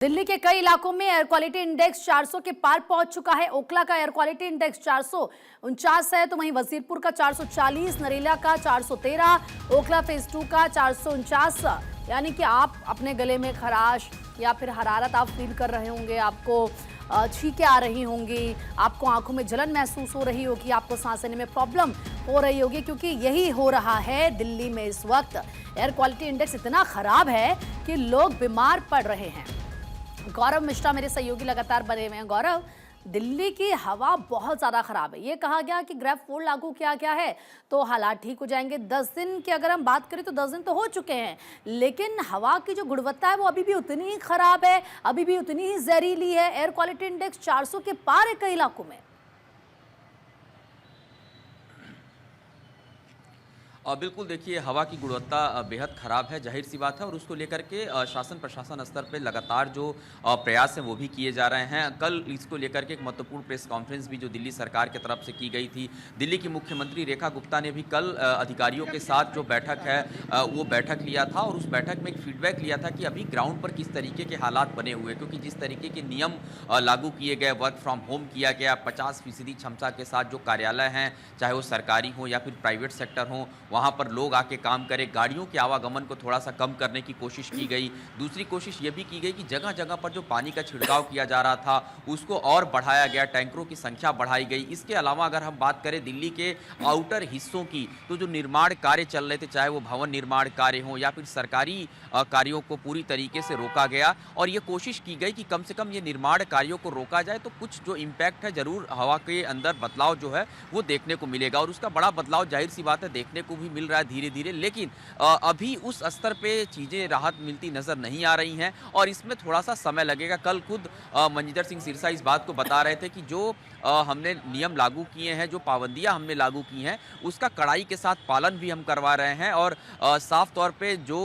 दिल्ली के कई इलाकों में एयर क्वालिटी इंडेक्स 400 के पार पहुंच चुका है। ओखला का एयर क्वालिटी इंडेक्स 449 है, तो वहीं वजीरपुर का 440, नरेला का 413, ओखला फेज 2 का 449। यानी कि आप अपने गले में खराश या फिर हरारत आप फील कर रहे होंगे, आपको छींकें आ रही होंगी, आपको आंखों में जलन महसूस हो रही होगी, आपको सांस लेने में प्रॉब्लम हो रही होगी, क्योंकि यही हो रहा है दिल्ली में इस वक्त। एयर क्वालिटी इंडेक्स इतना खराब है कि लोग बीमार पड़ रहे हैं। गौरव मिश्रा मेरे सहयोगी लगातार बने हुए हैं। गौरव, दिल्ली की हवा बहुत ज़्यादा ख़राब है। ये कहा गया कि ग्रेव 4 लागू किया गया है तो हालात ठीक हो जाएंगे। 10 दिन की अगर हम बात करें तो 10 दिन तो हो चुके हैं, लेकिन हवा की जो गुणवत्ता है वो अभी भी उतनी ही ख़राब है, अभी भी उतनी ही जहरीली है। एयर क्वालिटी इंडेक्स 400 के पार है कई इलाकों में। बिल्कुल, देखिए, हवा की गुणवत्ता बेहद ख़राब है, जाहिर सी बात है। और उसको लेकर के शासन प्रशासन स्तर पे लगातार जो प्रयास हैं वो भी किए जा रहे हैं। कल इसको लेकर के एक महत्वपूर्ण प्रेस कॉन्फ्रेंस भी जो दिल्ली सरकार की तरफ से की गई थी। दिल्ली की मुख्यमंत्री रेखा गुप्ता ने भी कल अधिकारियों के साथ जो बैठक है वो बैठक लिया था, और उस बैठक में एक फीडबैक लिया था कि अभी ग्राउंड पर किस तरीके के हालात बने हुए हैं। क्योंकि जिस तरीके के नियम लागू किए गए, वर्क फ्रॉम होम किया गया, 50% क्षमता के साथ जो कार्यालय हैं, चाहे वो सरकारी हो या फिर प्राइवेट सेक्टर हो, वहाँ पर लोग आके काम करें, गाड़ियों के आवागमन को थोड़ा सा कम करने की कोशिश की गई। दूसरी कोशिश ये भी की गई कि जगह जगह पर जो पानी का छिड़काव किया जा रहा था उसको और बढ़ाया गया, टैंकरों की संख्या बढ़ाई गई। इसके अलावा अगर हम बात करें दिल्ली के आउटर हिस्सों की, तो जो निर्माण कार्य चल रहे थे, चाहे वो भवन निर्माण कार्य हो या फिर सरकारी कार्यों को पूरी तरीके से रोका गया, और ये कोशिश की गई कि कम से कम ये निर्माण कार्यों को रोका जाए तो कुछ जो इम्पैक्ट है ज़रूर हवा के अंदर बदलाव जो है वो देखने को मिलेगा। और उसका बड़ा बदलाव जाहिर सी बात है देखने को भी मिल रहा है धीरे धीरे, लेकिन अभी उस स्तर पे चीज़ें राहत मिलती नज़र नहीं आ रही हैं, और इसमें थोड़ा सा समय लगेगा। कल खुद मनजिंदर सिंह सिरसा इस बात को बता रहे थे कि जो हमने नियम लागू किए हैं, जो पाबंदियां हमने लागू की हैं, उसका कड़ाई के साथ पालन भी हम करवा रहे हैं। और साफ तौर पे जो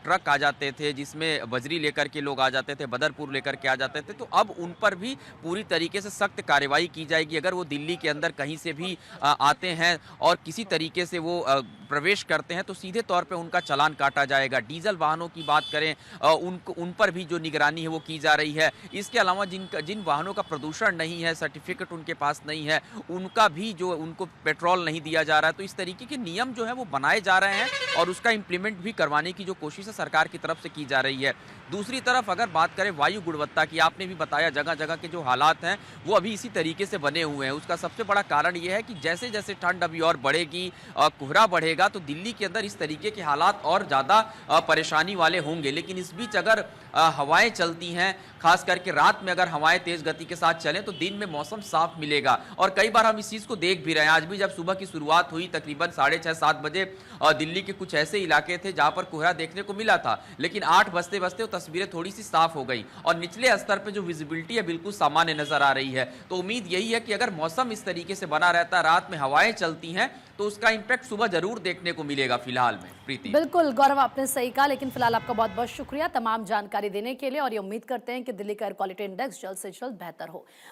ट्रक आ जाते थे जिसमें बजरी लेकर के लोग आ जाते थे, बदरपुर लेकर के आ जाते थे, तो अब उन पर भी पूरी तरीके से सख्त कार्रवाई की जाएगी। अगर वो दिल्ली के अंदर कहीं से भी आते हैं और किसी तरीके से वो प्रवेश करते हैं तो सीधे तौर पे उनका चालान काटा जाएगा। डीजल वाहनों की बात करें, उन पर भी जो निगरानी है वो की जा रही है। इसके अलावा जिन वाहनों का प्रदूषण नहीं है, सर्टिफिकेट उनके पास नहीं है, उनका भी जो उनको पेट्रोल नहीं दिया जा रहा है। तो इस तरीके के नियम जो है वो बनाए जा रहे हैं, और उसका इम्प्लीमेंट भी करवाने की जो कोशिश है सरकार की तरफ से की जा रही है। दूसरी तरफ अगर बात करें वायु गुणवत्ता की, आपने भी बताया जगह जगह के जो हालात हैं वो अभी इसी तरीके से बने हुए हैं। उसका सबसे बड़ा कारण ये है कि जैसे जैसे ठंड अभी और बढ़ेगी, कोहरा बढ़ेगा, तो दिल्ली के अंदर इस तरीके के हालात और ज़्यादा परेशानी वाले होंगे। लेकिन इस बीच अगर हवाएं चलती हैं, खास करके रात में अगर हवाएं तेज गति के साथ चलें तो दिन में मौसम साफ मिलेगा। और कई बार हम इस चीज़ को देख भी रहे हैं। आज भी जब सुबह की शुरुआत हुई तकरीबन 6:30-7 बजे, दिल्ली के कुछ ऐसे इलाके थे जहां पर कोहरा देखने को मिला था, लेकिन 8 बजते बजते वो तस्वीरें थोड़ी सी साफ हो गई और निचले स्तर पर जो विजिबिलिटी है बिल्कुल सामान्य नजर आ रही है। तो उम्मीद यही है कि अगर मौसम इस तरीके से बना रहता, रात में हवाएं चलती हैं, तो उसका इंपैक्ट सुबह जरूर देखने को मिलेगा। फिलहाल में प्रीति। बिल्कुल गौरव, आपने सही कहा, लेकिन फिलहाल आपका बहुत बहुत शुक्रिया तमाम जानकारी देने के लिए, और ये उम्मीद करते हैं कि दिल्ली का एयर क्वालिटी इंडेक्स जल्द से जल्द बेहतर हो।